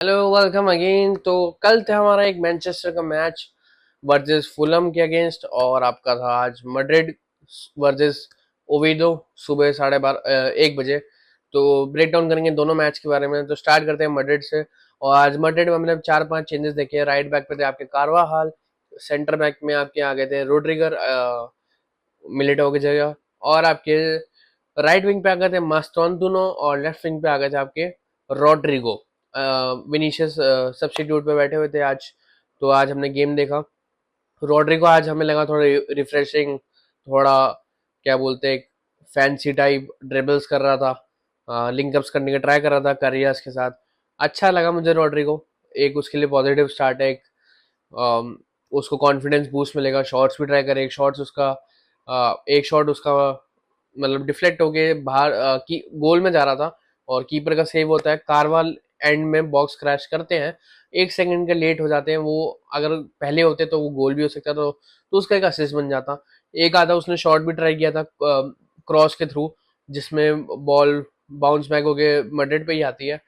Hello, welcome again. तो कल था हमारा एक मैनचेस्टर का मैच वर्सेस फुलम के अगेंस्ट, और आपका था आज मैड्रिड वर्सेस ओविडो सुबह 1:30 बजे। तो ब्रेक डाउन करेंगे दोनों मैच के बारे में। तो स्टार्ट करते हैं मैड्रिड से। और आज मैड्रिड में हमने 4-5 चेंजेस देखे। राइट बैक पे थे आपके कारवाहाल, सेंटर बैक में आपके आ गए थे रोड्रिगर मिलिटो की जगह, और आपके राइट विंग पे आ गए थे मास्टोनतुनो, और लेफ्ट विंग पे आ गए थे आपके रॉड्रिगो। विनीशियस सब्स्टिट्यूट पे बैठे हुए थे आज। तो आज हमने गेम देखा। रॉड्रिगो आज हमें लगा थोड़ा रिफ्रेशिंग, थोड़ा क्या बोलते हैं, फैंसी टाइप ड्रिबल्स कर रहा था, लिंकअप्स करने का ट्राई कर रहा था करियर्स के साथ। अच्छा लगा मुझे रॉड्रिगो। एक उसके लिए पॉजिटिव स्टार्ट है। अम, उसको कॉन्फिडेंस बूस्ट मिलेगा। शॉट्स भी ट्राई करे। एक शॉट उसका मतलब डिफ्लेक्ट होके बाहर की गोल में जा रहा था, और कीपर का सेव होता है। कारवाल एंड में बॉक्स क्रैश करते हैं, 1 सेकंड का लेट हो जाते हैं वो। अगर पहले होते तो वो गोल भी हो सकता। तो उसका एक असिस्ट बन जाता। एक आधा उसने शॉट भी ट्राई किया था क्रॉस के थ्रू, जिसमें बॉल बाउंस बैक होके मड्रिड पे ही आती है,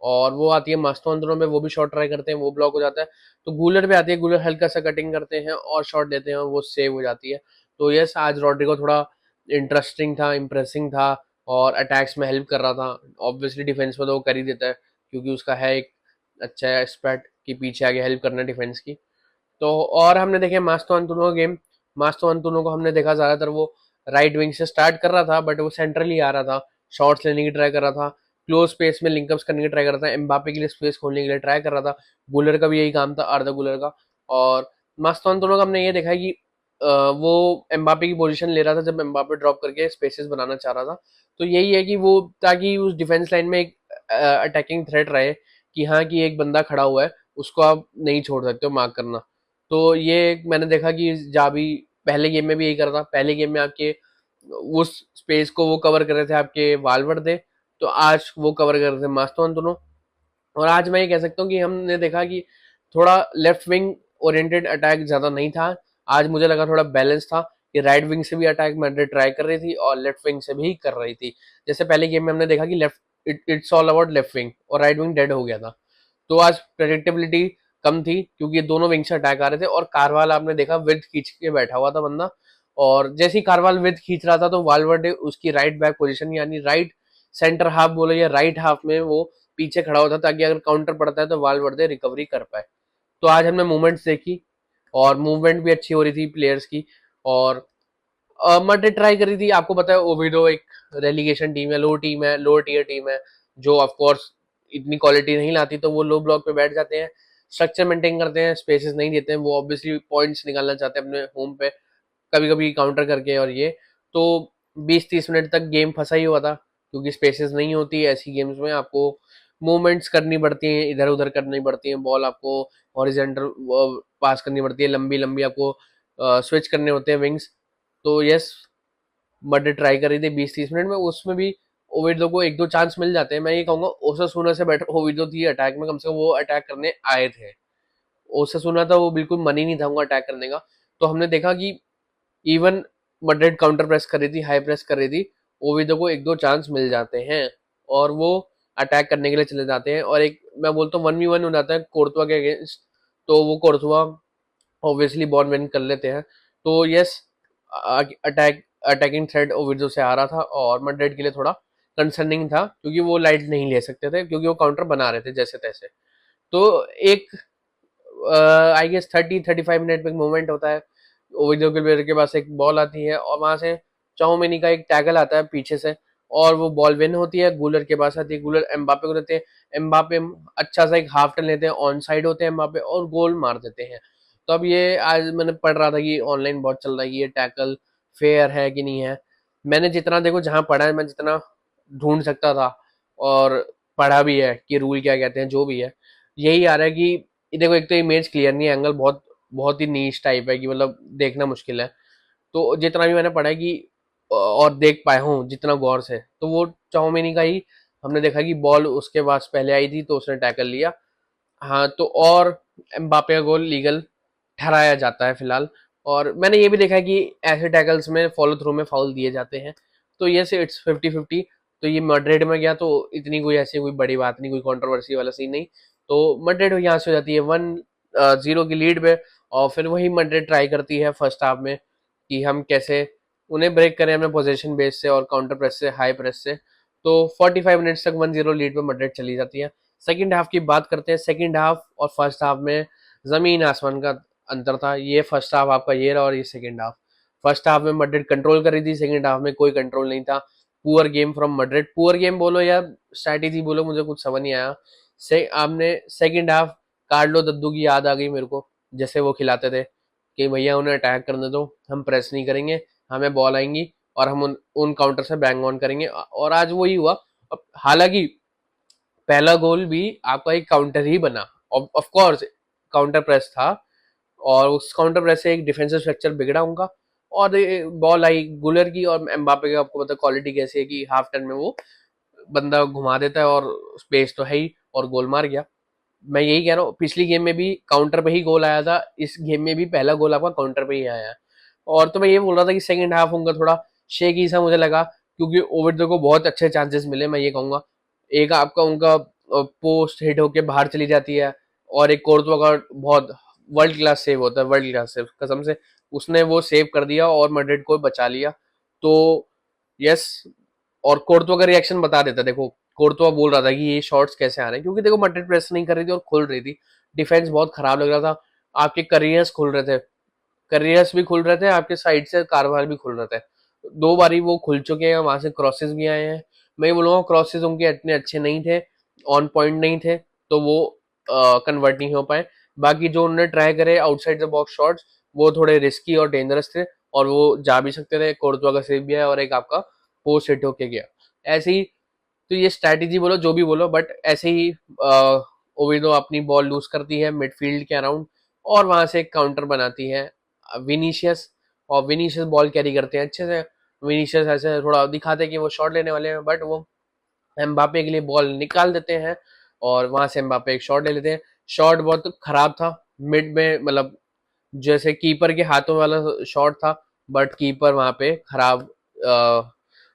और वो आती है मास्टोंद्रो में। वो भी शॉट ट्राई करते हैं, वो ब्लॉक हो जाता है। तो गूलर पे आती है, गूलर हल्का सा कटिंग करते हैं और शॉट देते हैं, वो सेव हो जाती है। तो यस, आज रॉड्रिगो थोड़ा इंटरेस्टिंग था, इम्प्रेसिंग था, और अटैक्स में हेल्प कर रहा था। ऑब्वियसली डिफेंस में तो वो कर ही देता है, क्योंकि उसका है एक अच्छा स्पैट कि पीछे आगे हेल्प करना डिफेंस की। तो और हमने देखे मास्टो अंतुनो का गेम। मास्टो अंतुनो को हमने देखा ज्यादातर वो राइट विंग से स्टार्ट कर रहा था, बट वो सेंट्रली आ रहा था, शॉट्स लेने की ट्राई कर रहा था, क्लोज स्पेस में लिंकअप्स करने की ट्राई कर रहा था, एम्बापे के लिए स्पेस खोलने के लिए ट्राई कर रहा था। गुलर का भी यही काम था, आर्दा गुलर का। और मास्टो अंतुनो का हमने ये देखा कि वो एम्बापे की पोजीशन ले रहा था जब एम्बापे ड्रॉप करके स्पेसेस बनाना चाह रहा था। तो यही है कि वो, ताकि उस डिफेंस लाइन में एक अटैकिंग थ्रेट रहे, कि हाँ कि एक बंदा खड़ा हुआ है, उसको आप नहीं छोड़ सकते हो मार्क करना। तो ये मैंने देखा कि जावी पहले गेम में भी यही कर रहा था। पहले गेम में आपके उस स्पेस को वो कवर कर रहे थे आपके वाल्वर्दे, तो आज वो कवर कर रहे थे मास्टोन दोनों। और आज मैं ये कह सकता हूँ कि हमने देखा कि थोड़ा लेफ्ट विंग ओरिएंटेड अटैक ज्यादा नहीं था। आज मुझे लगा थोड़ा बैलेंस था, कि राइट विंग से भी अटैक मैड्रिड ट्राई कर रही थी और लेफ्ट विंग से भी कर रही थी। जैसे पहले गेम में हमने देखा कि left it's all about left wing, और राइट विंग डेड हो गया था। तो आज प्रेडिक्टेबिलिटी कम थी, क्योंकि ये दोनों विंग से अटैक आ रहे थे। और कारवाल आपने देखा विद खींच के बैठा हुआ था बंदा, और जैसे ही कारवाल विद खींच रहा था तो वालवर्डे उसकी राइट बैक पोजीशन, यानी राइट सेंटर हाफ बोले या राइट हाफ में, वो पीछे खड़ा होता, ताकि अगर काउंटर पड़ता है तो वालवर्डे रिकवरी कर पाए। तो आज हमने मूवमेंट्स देखी, और मूवमेंट भी अच्छी हो रही थी प्लेयर्स की। और मैड्रिड ट्राई करी थी। आपको पता है ओविडो एक रेलीगेशन टीम है, लो टीम है, लो टीयर टीम है, जो ऑफ कोर्स इतनी क्वालिटी नहीं लाती, तो वो लो ब्लॉक पे बैठ जाते हैं, स्ट्रक्चर मेंटेन करते हैं, स्पेसेस नहीं देते हैं। वो ऑब्वियसली पॉइंट्स निकालना चाहते हैं अपने होम पे, कभी कभी काउंटर करके। और ये तो 20-30 मिनट तक गेम फंसा ही हुआ था, क्योंकि स्पेसेस नहीं होती ऐसी गेम्स में। आपको मूवमेंट्स करनी पड़ती हैं, इधर उधर करनी पड़ती हैं, बॉल आपको हॉरिजेंटल पास करनी पड़ती है, लंबी लंबी आपको स्विच करने होते हैं विंग्स। तो यस, बट ट्राई करी थी 20-30 मिनट में, उसमें भी ओविडो को एक दो चांस मिल जाते हैं। मैं ये कहूंगा ओसासुना से बेटर ओविडो थी अटैक में, कम से कम वो अटैक करने आए थे। ओसासुना था वो बिल्कुल मन ही नहीं था उनका अटैक करने का। तो हमने देखा कि इवन मड्रिड काउंटर प्रेस कर रही थी, हाई प्रेस कर रही थी, ओविडो को एक दो चांस मिल जाते हैं, और वो अटैक करने के लिए चले जाते हैं। और एक मैं बोलता हूँ 1v1 हो जाता है कोर्तुआ के अगेंस्ट, तो वो कोर्तुआ ऑब्वियसली बॉल विन कर लेते हैं। तो यस, अटैकिंग थ्रेड ओविडो से आ रहा था, और मैड्रिड के लिए थोड़ा कंसर्निंग था, क्योंकि वो लाइट नहीं ले सकते थे, क्योंकि वो काउंटर बना रहे थे जैसे तैसे। तो एक आई गेस 30-35 मिनट में एक मोमेंट होता है, ओविडो के प्लेयर के पास एक बॉल आती है, और वहां से चाउमिनी का एक टैकल आता है पीछे से, और वो बॉल विन होती है, गूलर के पास आती है, गूलर एम्बापे को देते हैं। एम्बापे अच्छा सा एक हाफ टर्न लेते हैं, ऑन साइड होते हैं एम्बापे, और गोल मार देते हैं। तो अब ये आज मैंने पढ़ रहा था कि ऑनलाइन बहुत चल रहा है कि ये टैकल फेयर है कि नहीं है। मैंने जितना देखो जहां पढ़ा है, मैं जितना ढूंढ सकता था, और पढ़ा भी है कि रूल क्या कहते हैं, जो भी है यही आ रहा है कि देखो, एक तो इमेज क्लियर नहीं है, एंगल बहुत बहुत ही नीच टाइप है, कि मतलब देखना मुश्किल है। तो जितना भी मैंने पढ़ा है कि और देख पाया हूँ जितना गौर से, तो वो चाउमिनी का ही हमने देखा कि बॉल उसके पास पहले आई थी, तो उसने टैकल लिया। हाँ, तो और एम्बापे का गोल लीगल ठहराया जाता है फिलहाल। और मैंने ये भी देखा है कि ऐसे टैकल्स में फॉलो थ्रू में फाउल दिए जाते हैं। तो ये से इट्स 50-50। तो ये मैड्रिड में गया, तो इतनी कोई ऐसी कोई बड़ी बात नहीं, कोई कंट्रोवर्सी वाला सीन नहीं। तो मैड्रिड यहाँ से हो जाती है 1-0 की लीड में। और फिर वही मैड्रिड ट्राई करती है फर्स्ट हाफ में कि हम कैसे उन्हें ब्रेक करें अपने पोजीशन बेस से और काउंटर प्रेस से, हाई प्रेस से। तो 45 मिनट्स तक 1-0 लीड पे मैड्रिड चली जाती है। सेकंड हाफ की बात करते हैं। सेकंड हाफ और फर्स्ट हाफ में जमीन आसमान का अंतर था। ये फर्स्ट हाफ आपका ये रहा और ये सेकंड हाफ। फर्स्ट हाफ में मैड्रिड कंट्रोल कर रही थी, सेकंड हाफ में कोई कंट्रोल नहीं था। Poor game from Madrid. Poor game बोलो या स्ट्रैटेजी बोलो, मुझे कुछ समझ नहीं आया। से आपने सेकंड हाफ कार्लो दद्दू की याद आ गई मेरे को, जैसे वो खिलाते थे कि भैया उन्हें अटैक करने दो, हम प्रेस नहीं करेंगे, हमें बॉल आएंगी और हम उन काउंटर से बैंग ऑन करेंगे। और आज वही हुआ। अब हालांकि पहला गोल भी आपका एक काउंटर ही बना, ऑफ कोर्स काउंटर प्रेस था, और उस काउंटर प्रेस से एक डिफेंसिव स्ट्रक्चर बिगड़ा उनका। और बॉल आई गुलर की, और एम्बापे का आपको पता क्वालिटी कैसी है कि हाफ टाइम में वो बंदा घुमा देता है और स्पेस तो है ही, और गोल मार गया। मैं यही कह रहा हूँ, पिछली गेम में भी काउंटर पे ही गोल आया था, इस गेम में भी पहला गोल आपका काउंटर पे ही आया है। और तो मैं ये बोल रहा था कि सेकंड हाफ उनका थोड़ा शेकी सा मुझे लगा, क्योंकि ओविडो को बहुत अच्छे चांसेस मिले। मैं ये कहूंगा, एक आपका उनका पोस्ट हिट होके बाहर चली जाती है, और एक कोर्तवा का बहुत वर्ल्ड क्लास सेव होता है, वर्ल्ड क्लास सेव कसम से। उसने वो सेव कर दिया और मैड्रिड को बचा लिया। तो यस, और कोर्तवा का रिएक्शन बता देता, देखो कोर्तवा बोल रहा था कि ये शॉट्स कैसे आ रहे हैं, क्योंकि देखो मैड्रिड प्रेस नहीं कर रही थी और खुल रही थी। डिफेंस बहुत खराब लग रहा था। आपके करियर्स खुल रहे थे, करियर्स भी खुल रहे थे, आपके साइड से कारवार भी खुल रहे थे। दो बारी वो खुल चुके हैं, वहां से क्रॉसेस भी आए हैं। मैं ये बोलूंगा क्रॉसेस उनके इतने अच्छे नहीं थे, ऑन पॉइंट नहीं थे, तो वो कन्वर्ट नहीं हो पाए। बाकी जो उन्होंने ट्राई करे आउटसाइड द बॉक्स शॉट्स, वो थोड़े रिस्की और डेंजरस थे, और वो जा भी सकते थे। कोर्तवा का सेव भी है, और एक आपका पोस्ट हिट होके गया। ऐसे ही, तो ये स्ट्रैटेजी बोलो जो भी बोलो, बट ऐसे ही ओविडो अपनी बॉल लूज करती है मिडफील्ड के अराउंड, और वहां से एक काउंटर बनाती है विनीशियस। और विनीशियस बॉल कैरी करते हैं अच्छे से। विनीशियस ऐसे थोड़ा दिखाते हैं कि वो शॉट लेने वाले हैं, बट वो एम्बापे के लिए बॉल निकाल देते हैं, और वहां से एम्बापे एक शॉट ले लेते हैं। शॉट बहुत खराब था, मिड में, मतलब जैसे कीपर के हाथों वाला शॉट था, बट कीपर वहां पे खराब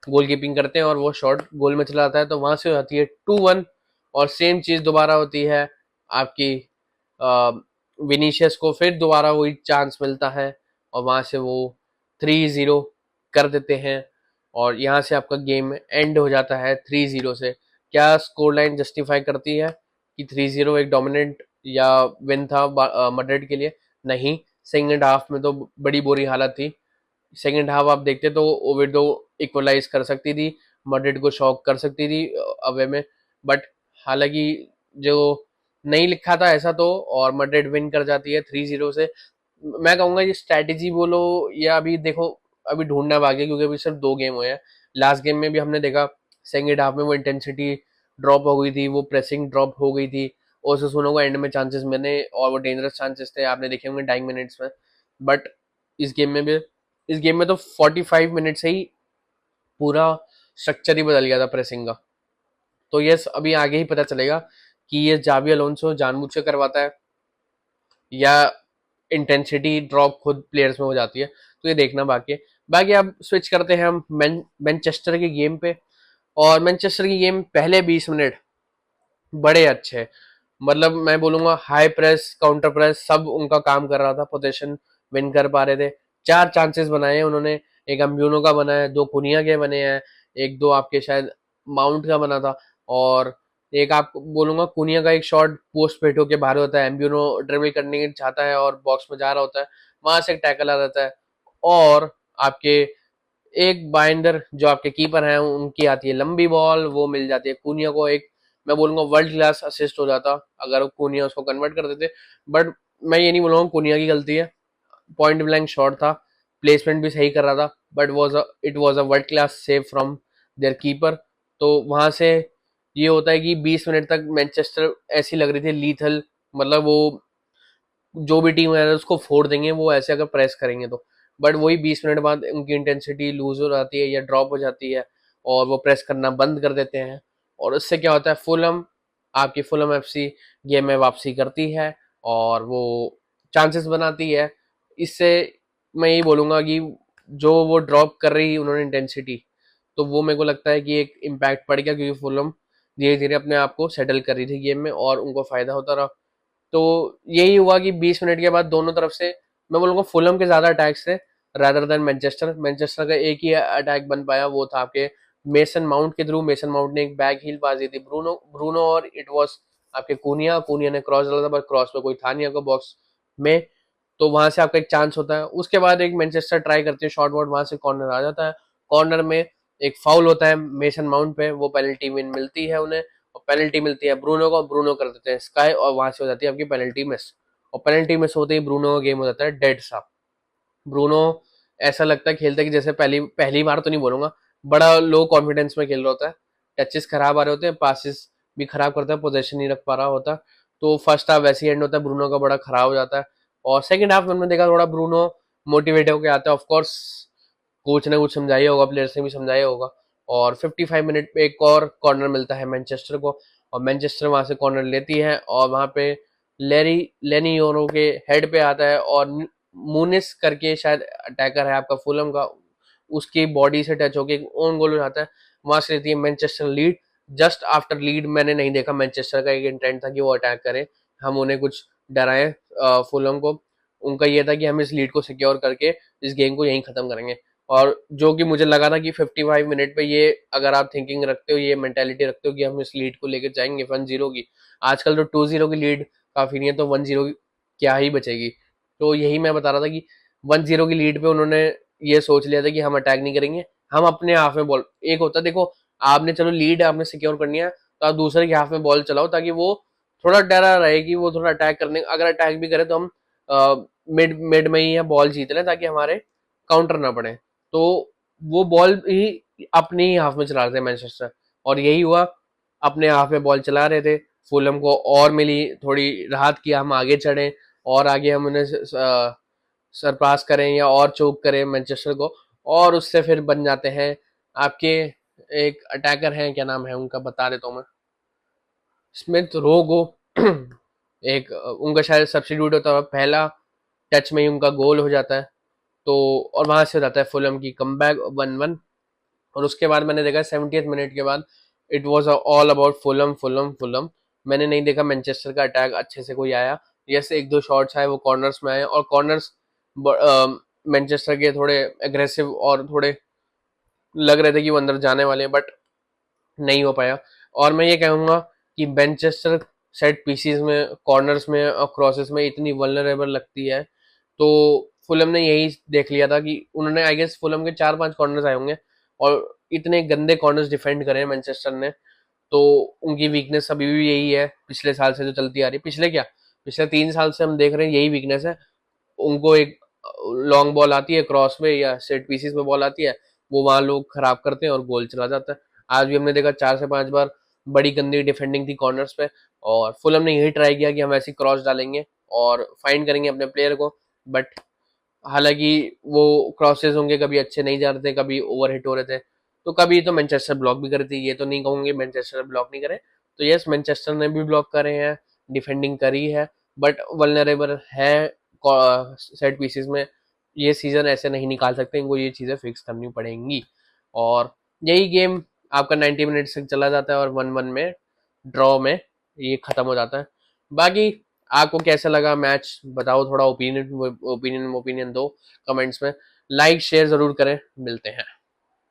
गोल कीपिंग करते हैं, और वो शॉट गोल में चला जाता है। तो वहां से हो जाती है 2-1। और सेम चीज दोबारा होती है आपकी, विनीशियस को फिर दोबारा वही चांस मिलता है, और वहां से वो 3-0 कर देते हैं। और यहाँ से आपका गेम एंड हो जाता है 3-0 से। क्या स्कोर लाइन जस्टिफाई करती है कि 3-0 एक डोमिनेंट या विन था मैड्रिड के लिए? नहीं। सेकेंड हाफ में तो बड़ी बुरी हालत थी। सेकेंड हाफ आप देखते तो ओविडो इक्वलाइज कर सकती थी, मैड्रिड को शॉक कर सकती थी अवे में। बट हालांकि जो नहीं लिखा था ऐसा, तो और मैड्रिड विन कर जाती है 3-0 से। मैं कहूंगा ये स्ट्रैटेजी बोलो या अभी देखो, अभी ढूंढना बाकी है, क्योंकि अभी सिर्फ 2 गेम हुए हैं। लास्ट गेम में भी हमने देखा सेकेंड हाफ में वो इंटेंसिटी ड्रॉप हो गई थी, वो प्रेसिंग ड्रॉप हो गई थी, और सुनो को एंड में चांसेस मिले, और वो डेंजरस चांसेस थे, आपने देखे होंगे डाइंग मिनट्स में। बट इस गेम में भी, इस गेम में तो 45 मिनट से ही पूरा स्ट्रक्चर ही बदल गया था प्रेसिंग का। तो यस, अभी आगे ही पता चलेगा कि ये जावी अलोंसो जानबूझ के करवाता है, या इंटेंसिटी ड्रॉप खुद प्लेयर्स में हो जाती है, तो ये देखना बाकी है। बाकी अब स्विच करते हैं हम मैनचेस्टर की गेम पे। और मैनचेस्टर की गेम पहले 20 मिनट बड़े अच्छे, मतलब मैं बोलूंगा हाई प्रेस काउंटर प्रेस सब उनका काम कर रहा था, पोजीशन विन कर पा रहे थे। 4 चांसेस बनाए हैं उन्होंने, एक अम्ब्यूनो का बना है, 2 कुनिया के बने हैं, एक दो आपके शायद माउंट का बना था, और एक आप बोलूंगा कुनिया का एक शॉट पोस्ट पेट होके बाहर होता है, एम्ब्यूनो ड्रिबल करने की चाहता है और बॉक्स में जा रहा होता है, वहां से एक टैकल आ जाता है। और आपके एक बाइंडर जो आपके कीपर हैं उनकी आती है लंबी बॉल, वो मिल जाती है कुनिया को। एक मैं बोलूंगा वर्ल्ड क्लास असिस्ट हो जाता अगर कुनिया उसको कन्वर्ट कर देते। बट मैं ये नहीं बोलूंगा कुनिया की गलती है, पॉइंट ब्लैंक शॉट था, प्लेसमेंट भी सही कर रहा था, but it was a world class save from their keeper. तो वहां से ये होता है कि 20 मिनट तक मैनचेस्टर ऐसी लग रही थी लीथल, मतलब वो जो भी टीम है उसको फोड़ देंगे वो ऐसे अगर प्रेस करेंगे तो। बट वही 20 मिनट बाद उनकी इंटेंसिटी लूज हो जाती है या ड्रॉप हो जाती है, और वो प्रेस करना बंद कर देते हैं। और उससे क्या होता है, फुलम, आपकी फुलम एफसी गेम में वापसी करती है, और वो चांसेस बनाती है। इससे मैं यही बोलूंगा कि जो वो ड्रॉप कर रही उन्होंने इंटेंसिटी, तो वो मेरे को लगता है कि एक इम्पैक्ट पड़ गया, क्योंकि फुलम धीरे धीरे अपने आप को सेटल कर रही थी गेम में और उनको फायदा होता रहा। तो यही हुआ कि 20 मिनट के बाद दोनों तरफ से मैं बोलूँगा फुलहम के ज्यादा अटैक्स थे रादर देन मैनचेस्टर। मैनचेस्टर का एक ही अटैक बन पाया, वो था आपके मेसन माउंट के थ्रू। मेसन माउंट ने एक बैक हील पास दी थी ब्रूनो ब्रूनो और इट वाज आपके कुनिया कुनिया ने क्रॉस डाला था, पर क्रॉस पे कोई था नहीं आपका बॉक्स में, तो वहां से आपका एक चांस होता है। उसके बाद एक मैनचेस्टर ट्राई करती है शॉर्ट वॉट, वहां से कॉर्नर आ जाता है। कॉर्नर में एक फाउल होता है मेसन माउंट पे, वो पेनल्टी विन मिलती है उन्हें, और पेनल्टी मिलती है ब्रूनो को, ब्रूनो कर देते हैं स्काई, और वहां से हो जाती है आपकी पेनल्टी मिस। और पेनल्टी मिस होते ही ब्रूनो का गेम हो जाता है डेड सा। ब्रूनो ऐसा लगता है खेलता है कि जैसे पहली पहली बार तो नहीं बोलूंगा, बड़ा लो कॉन्फिडेंस में खेल रहा होता है। टचेस खराब आ रहे होते हैं, पासिस भी खराब करता है, पोजीशन नहीं रख पा रहा होता। तो फर्स्ट हाफ वैसे ही एंड होता है, ब्रूनो का बड़ा खराब हो जाता है। और सेकंड हाफ में हमने देखा थोड़ा ब्रूनो मोटिवेट होकर आता है। ऑफकोर्स कोच ने कुछ समझाया होगा, प्लेयर्स ने भी समझाया होगा। और 55 मिनट पे एक और कॉर्नर मिलता है मैनचेस्टर को, और मैनचेस्टर वहां से कॉर्नर लेती है, और वहां पे लेरी लेनी योरो के हेड पे आता है, और मूनिस करके शायद अटैकर है आपका फुलम का, उसकी बॉडी से टच होकर एक ओन गोल हो जाता है। वहां से लेती है Manchester lead. Just after lead मैंने नहीं देखा मैनचेस्टर का एक इंटेंट था कि वो अटैक करे, हम उन्हें कुछ डराएं फुलम को। उनका ये था कि हम इस लीड को सिक्योर करके इस गेम को यहीं खत्म करेंगे। और जो कि मुझे लगा था कि 55 मिनट पे ये, अगर आप थिंकिंग रखते हो, ये मेंटेलिटी रखते हो कि हम इस लीड को लेकर जाएंगे 1-0 की, आजकल तो 2-0 की लीड काफी नहीं है, तो 1-0 क्या ही बचेगी। तो यही मैं बता रहा था कि 1-0 की लीड पे उन्होंने ये सोच लिया था कि हम अटैक नहीं करेंगे, हम अपने हाफ में बॉल, एक होता देखो आपने चलो लीड आपने सिक्योर करनी है, तो आप दूसरे के हाफ में बॉल चलाओ ताकि वो थोड़ा डरा रहे कि वो थोड़ा अटैक करने, अगर अटैक भी करे तो हम मिड मिड में ही या बॉल जीत लें ताकि हमारे काउंटर ना पड़े। तो वो बॉल ही अपने ही हाफ में चला रहे थे मैनचेस्टर, और यही हुआ, अपने हाफ में बॉल चला रहे थे। फुलम को और मिली थोड़ी राहत की, हम आगे चढ़े और आगे हम उन्हें सरपास करें या और चोक करें मैनचेस्टर को, और उससे फिर बन जाते हैं आपके एक अटैकर हैं, क्या नाम है उनका बता देता हूँ मैं, स्मिथ रोगो एक उनका शायद सब्स्टिट्यूट होता है, पहला टच में ही उनका गोल हो जाता है। तो और वहां से हो जाता है फुलम की कमबैक 1-1। और उसके बाद मैंने देखा 70th मिनट के बाद it was all about Fulham Fulham Fulham. मैंने नहीं देखा मैनचेस्टर का अटैक अच्छे से कोई आया। यस, एक दो शॉट्स आए वो कॉर्नर्स में आए, और कॉर्नर्स मैनचेस्टर के थोड़े एग्रेसिव और थोड़े लग रहे थे कि वो अंदर जाने वाले हैं, बट नहीं हो पाया। और मैं ये कहूंगा कि मैनचेस्टर सेट पीसीज में, कॉर्नर्स में और क्रॉसेस में इतनी वल्नरेबल लगती है। तो फुलम ने यही देख लिया था कि उन्होंने, आई गेस फुलम के 4-5 कॉर्नर्स आए होंगे, और इतने गंदे कॉर्नर्स डिफेंड करे हैं मैनचेस्टर ने। तो उनकी वीकनेस अभी भी यही है, पिछले साल से जो चलती आ रही है, पिछले क्या, पिछले 3 साल से हम देख रहे हैं यही वीकनेस है। उनको एक लॉन्ग बॉल आती है क्रॉस में या सेट पीसीस में बॉल आती है, वो वहां लोग खराब करते हैं और गोल चला जाता है। आज भी हमने देखा 4 से 5 बार बड़ी गंदी डिफेंडिंग थी कॉर्नर्स पे, और फुलम ने यही ट्राई किया कि हम ऐसी क्रॉस डालेंगे और फाइंड करेंगे अपने प्लेयर को। बट हालांकि वो क्रॉसेस होंगे कभी अच्छे नहीं जा रहे थे, कभी ओवर हिट हो रहे थे, तो कभी तो मैनचेस्टर ब्लॉक भी करती, ये तो नहीं कहूंगे मैनचेस्टर ब्लॉक नहीं करे। तो यस, मैनचेस्टर ने भी ब्लॉक करे हैं, डिफेंडिंग करी है, बट वल्नरेबल है सेट पीसेस में। ये सीजन ऐसे नहीं निकाल सकते, इनको ये चीजें फिक्स करनी पड़ेंगी। और यही गेम आपका 90 मिनट से चला जाता है और 1-1 में, ड्रॉ में ये खत्म हो जाता है। बाकी आपको कैसा लगा मैच बताओ, थोड़ा ओपिनियन ओपिनियन ओपिनियन दो कमेंट्स में, लाइक शेयर जरूर करें, मिलते हैं।